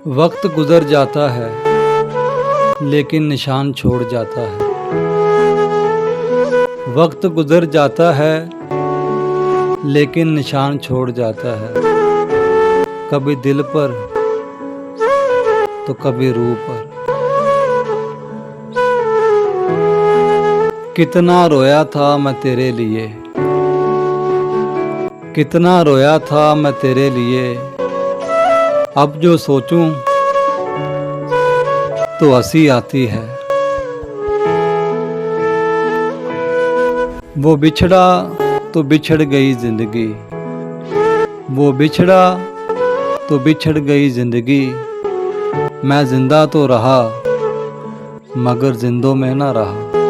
वक्त गुजर जाता है लेकिन निशान छोड़ जाता है। वक्त गुजर जाता है लेकिन निशान छोड़ जाता है। कभी दिल पर तो कभी रूह पर। कितना रोया था मैं तेरे लिए, कितना रोया था मैं तेरे लिए। अब जो सोचूं तो हंसी आती है। वो बिछड़ा तो बिछड़ गई जिंदगी, वो बिछड़ा तो बिछड़ गई जिंदगी। मैं जिंदा तो रहा मगर जिंदों में ना रहा।